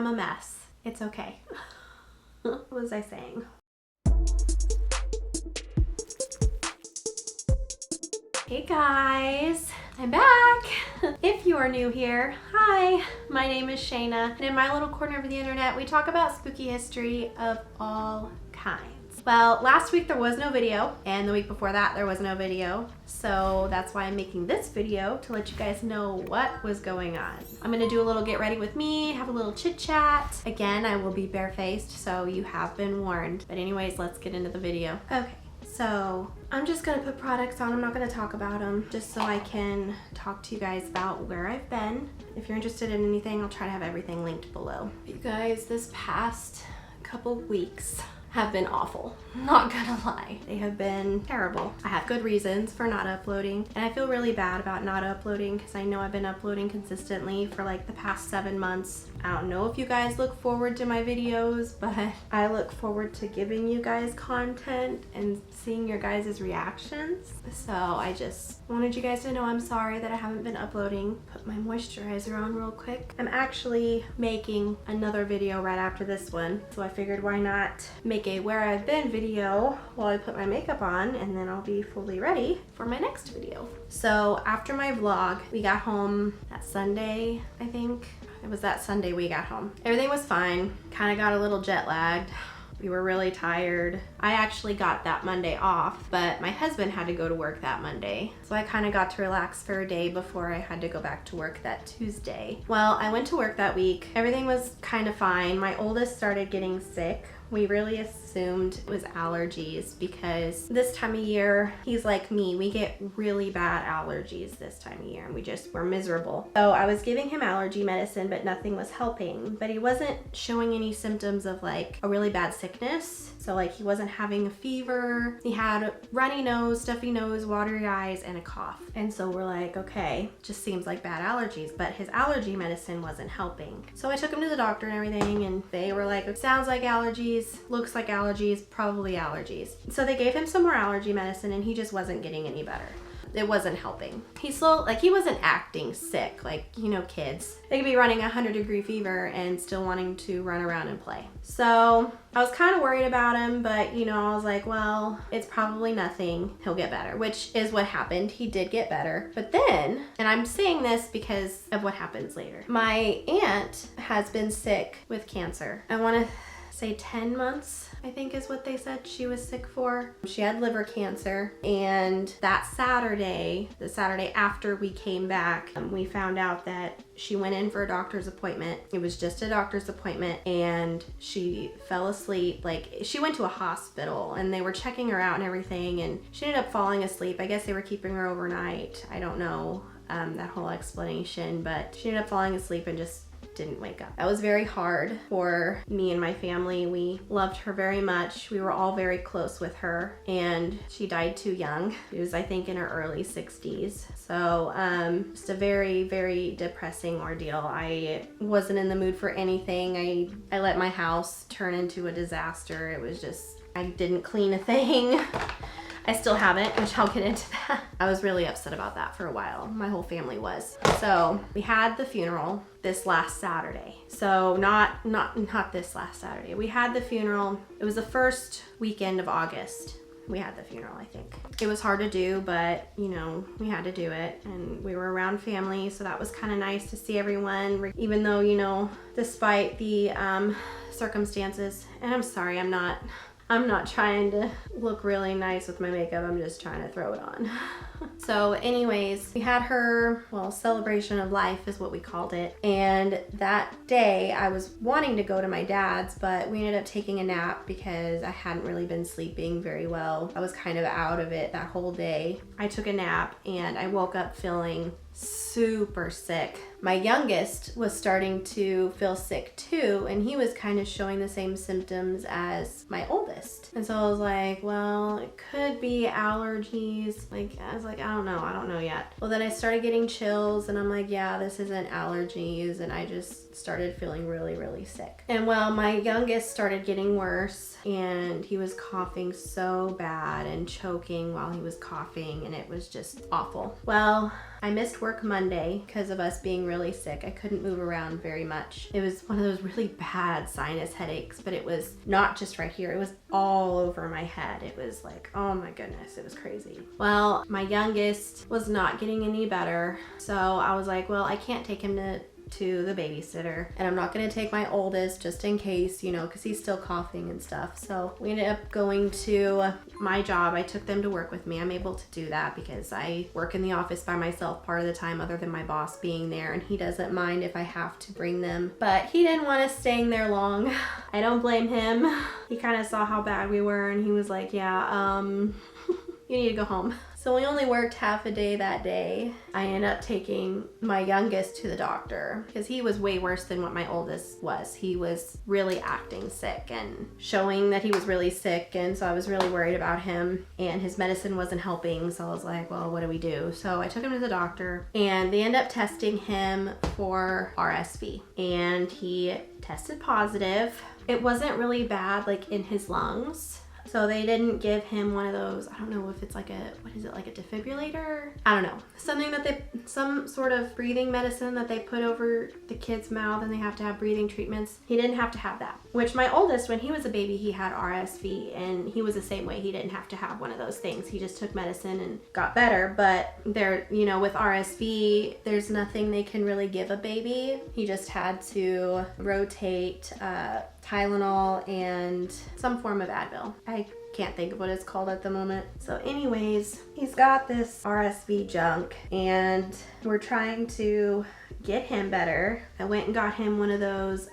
I'm a mess. It's okay. What was I saying? Hey guys, I'm back. If you are new here, hi, my name is Shayna, and in my little corner of the internet, we talk about spooky history of all kinds. Well, last week there was no video, and the week before that there was no video, so that's why I'm making this video, to let you guys know what was going on. I'm gonna do a little get ready with me, have a little chit chat. Again, I will be barefaced, so you have been warned. But anyways, let's get into the video. Okay. So I'm just gonna put products on. I'm not gonna talk about them, just so I can talk to you guys about where I've been. If you're interested in anything, I'll try to have everything linked below. You guys, this past couple weeks have been awful. Not gonna lie. They have been terrible. I have good reasons for not uploading, and I feel really bad about not uploading because I know I've been uploading consistently for like the past 7 months. I don't know if you guys look forward to my videos, but I look forward to giving you guys content and seeing your guys' reactions. So I just wanted you guys to know I'm sorry that I haven't been uploading. Put my moisturizer on real quick. I'm actually making another video right after this one, so I figured why not make a where I've been video while I put my makeup on, and then I'll be fully ready for my next video. So after my vlog, we got home that Sunday, I think. It was that Sunday we got home. Everything was fine. Kind of got a little jet lagged. We were really tired. I actually got that Monday off, but my husband had to go to work that Monday. So I kind of got to relax for a day before I had to go back to work that Tuesday. Well, I went to work that week. Everything was kind of fine. My oldest started getting sick. We really assumed it was allergies because this time of year, he's like me, we get really bad allergies this time of year, and we're miserable. So I was giving him allergy medicine, but nothing was helping. But he wasn't showing any symptoms of like a really bad sickness. So like he wasn't having a fever. He had runny nose, stuffy nose, watery eyes, and a cough. And so we're like, okay, just seems like bad allergies, but his allergy medicine wasn't helping. So I took him to the doctor and everything, and they were like, it sounds like allergies, looks like allergies, probably allergies. So they gave him some more allergy medicine, and he just wasn't getting any better. It wasn't helping. He wasn't acting sick, like, you know, kids. They could be running 100-degree fever and still wanting to run around and play. So I was kind of worried about him, but you know, I was like, well, it's probably nothing. He'll get better, which is what happened. He did get better. But then, and I'm saying this because of what happens later, my aunt has been sick with cancer. I want to say 10 months, I think is what they said she was sick for. She had liver cancer, and that Saturday, the Saturday after we came back, we found out that she went in for a doctor's appointment. It was just a doctor's appointment, and she fell asleep. Like, she went to a hospital and they were checking her out and everything, and she ended up falling asleep. I guess they were keeping her overnight. I don't know that whole explanation, but she ended up falling asleep and just didn't wake up. That was very hard for me and my family. We loved her very much. We were all very close with her, and she died too young. She was, I think, in her early 60s. So just a very, very depressing ordeal. I wasn't in the mood for anything. I let my house turn into a disaster. It was just, I didn't clean a thing. I still haven't, which I'll get into that. I was really upset about that for a while. My whole family was. So we had the funeral this last Saturday. So not this last Saturday. We had the funeral. It was the first weekend of August. We had the funeral, I think. It was hard to do, but you know, we had to do it, and we were around family, so that was kind of nice to see everyone, even though, you know, despite the circumstances. And I'm sorry, I'm not trying to look really nice with my makeup. I'm just trying to throw it on. So anyways, we had her, well, celebration of life is what we called it. And that day I was wanting to go to my dad's, but we ended up taking a nap because I hadn't really been sleeping very well. I was kind of out of it that whole day. I took a nap and I woke up feeling super sick. My youngest was starting to feel sick too, and he was kind of showing the same symptoms as my oldest. And so I was like, well, it could be allergies. Like, I was like, I don't know yet. Well, then I started getting chills, and I'm like, yeah, this isn't allergies, and I just started feeling really, really sick. And well, my youngest started getting worse, and he was coughing so bad and choking while he was coughing, and it was just awful. Well, I missed work Monday because of us being really sick. I couldn't move around very much. It was one of those really bad sinus headaches, but it was not just right here. It was all over my head. It was like, oh my goodness, it was crazy. Well, my youngest was not getting any better. So I was like, well, I can't take him to the babysitter, and I'm not going to take my oldest just in case, you know, because he's still coughing and stuff. So we ended up going to my job. I took them to work with me. I'm able to do that because I work in the office by myself part of the time, other than my boss being there, and he doesn't mind if I have to bring them, but he didn't want us staying there long. I don't blame him. He kind of saw how bad we were, and he was like, yeah, you need to go home. So we only worked half a day that day. I ended up taking my youngest to the doctor because he was way worse than what my oldest was. He was really acting sick and showing that he was really sick, and so I was really worried about him, and his medicine wasn't helping. So I was like, well, what do we do? So I took him to the doctor, and they ended up testing him for RSV, and he tested positive. It wasn't really bad, like in his lungs. So they didn't give him one of those, I don't know if it's like a, what is it, like a defibrillator? I don't know. Something that some sort of breathing medicine that they put over the kid's mouth, and they have to have breathing treatments. He didn't have to have that. Which my oldest, when he was a baby, he had RSV, and he was the same way. He didn't have to have one of those things. He just took medicine and got better. But there, you know, with RSV, there's nothing they can really give a baby. He just had to rotate Tylenol and some form of Advil. I can't think of what it's called at the moment. So anyways, he's got this RSV junk, and we're trying to get him better. I went and got him one of those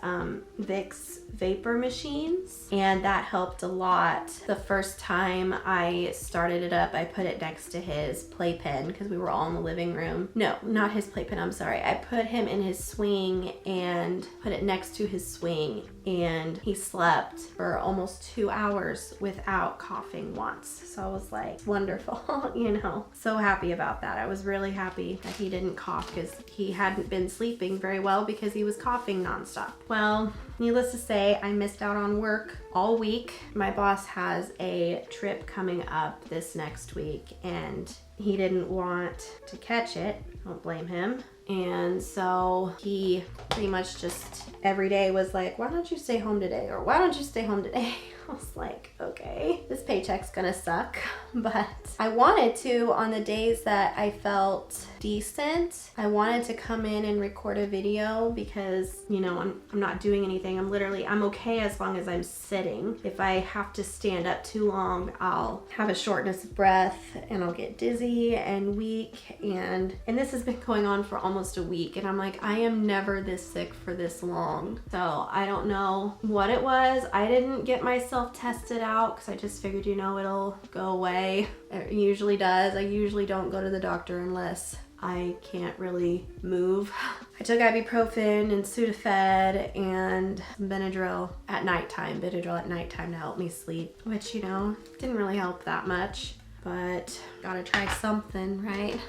Vicks vapor machines, and that helped a lot. The first time I started it up, I put it next to his playpen because we were all in the living room. No, not his playpen, I'm sorry. I put him in his swing and put it next to his swing, and he slept for almost 2 hours without coughing once. So I was like, wonderful, you know. So happy about that. I was really happy that he didn't cough because he hadn't been sleeping very well because he was coughing nonstop. Well, needless to say, I missed out on work all week. My boss has a trip coming up this next week, and he didn't want to catch it. Don't blame him. And so he pretty much just every day was like, why don't you stay home today? Or why don't you stay home today? I was like, okay, this paycheck's gonna suck. But I wanted to, on the days that I felt decent, I wanted to come in and record a video because, you know, I'm not doing anything. I'm okay as long as I'm sitting. If I have to stand up too long, I'll have a shortness of breath, and I'll get dizzy and weak. And this has been going on for almost a week, and I'm like, I am never this sick for this long. So I don't know what it was. I didn't get myself tested out because I just figured, you know, it'll go away. It usually does. I usually don't go to the doctor unless I can't really move. I took ibuprofen and Sudafed and Benadryl at nighttime to help me sleep, which, you know, didn't really help that much, but gotta try something, right?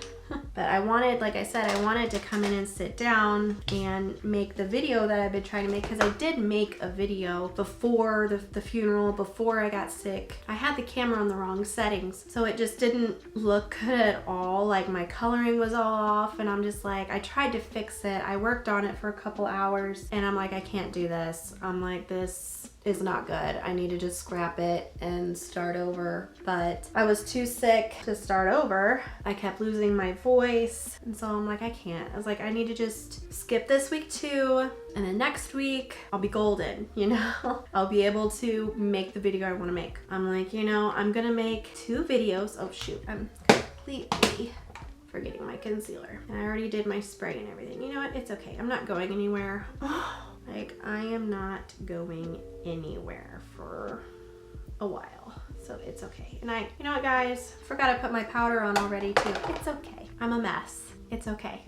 But I wanted, like I said, I wanted to come in and sit down and make the video that I've been trying to make, because I did make a video before the funeral, before I got sick. I had the camera on the wrong settings, so it just didn't look good at all. Like, my coloring was all off, and I'm just like, I tried to fix it. I worked on it for a couple hours, and I'm like, I can't do this. I'm like, this is not good. I need to just scrap it and start over. But I was too sick to start over. I kept losing my voice, and so I'm like, I can't. I was like, I need to just skip this week too, and then next week I'll be golden, you know? I'll be able to make the video I want to make. I'm like, you know, I'm gonna make 2 videos. Oh shoot, I'm completely forgetting my concealer, and I already did my spray and everything. You know what? It's okay. I'm not going anywhere. Like, I am not going anywhere for a while, so it's okay. And you know what, guys? Forgot I put my powder on already too. It's okay. I'm a mess. It's okay.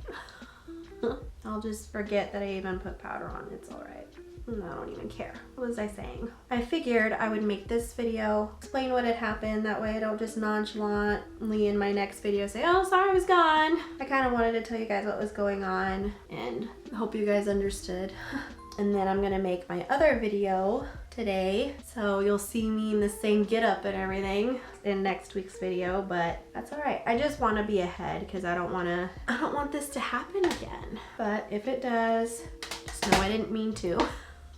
I'll just forget that I even put powder on. It's all right. I don't even care. What was I saying? I figured I would make this video, explain what had happened. That way I don't just nonchalantly in my next video say, oh, sorry, I was gone. I kind of wanted to tell you guys what was going on, and I hope you guys understood. And then I'm gonna make my other video today. So you'll see me in the same getup and everything in next week's video, but that's all right. I just want to be ahead because I don't want this to happen again. But if it does, just know I didn't mean to.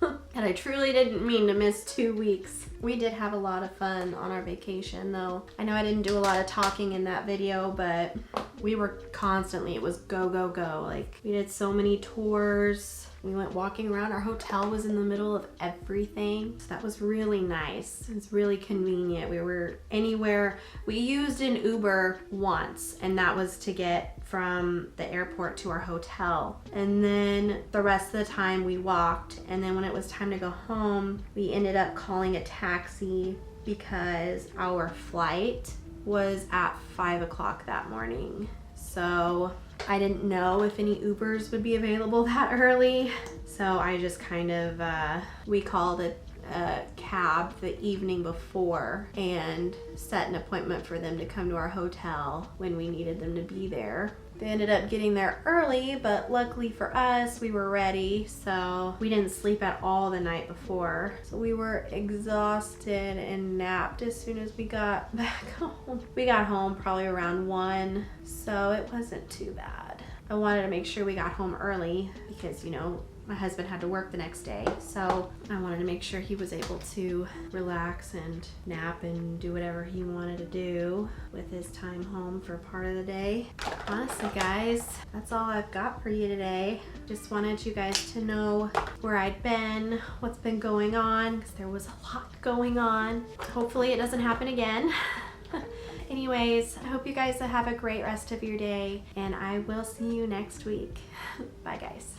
And I truly didn't mean to miss 2 weeks. We did have a lot of fun on our vacation though. I know I didn't do a lot of talking in that video, but we were constantly, it was go, go, go. Like we did so many tours. We went walking around. Our hotel was in the middle of everything. So that was really nice. It was really convenient. We were anywhere. We used an Uber once, and that was to get from the airport to our hotel. And then the rest of the time we walked. And then when it was time to go home, we ended up calling a taxi because our flight was at 5 o'clock that morning. So I didn't know if any Ubers would be available that early. So I just kind of, we called a cab the evening before and set an appointment for them to come to our hotel when we needed them to be there. They ended up getting there early, but luckily for us, we were ready, so we didn't sleep at all the night before. So we were exhausted and napped as soon as we got back home. We got home probably around 1, so it wasn't too bad. I wanted to make sure we got home early because, you know, my husband had to work the next day, so I wanted to make sure he was able to relax and nap and do whatever he wanted to do with his time home for part of the day. Honestly, guys, that's all I've got for you today. Just wanted you guys to know where I'd been, what's been going on, because there was a lot going on. Hopefully it doesn't happen again. Anyways, I hope you guys have a great rest of your day, and I will see you next week. Bye, guys.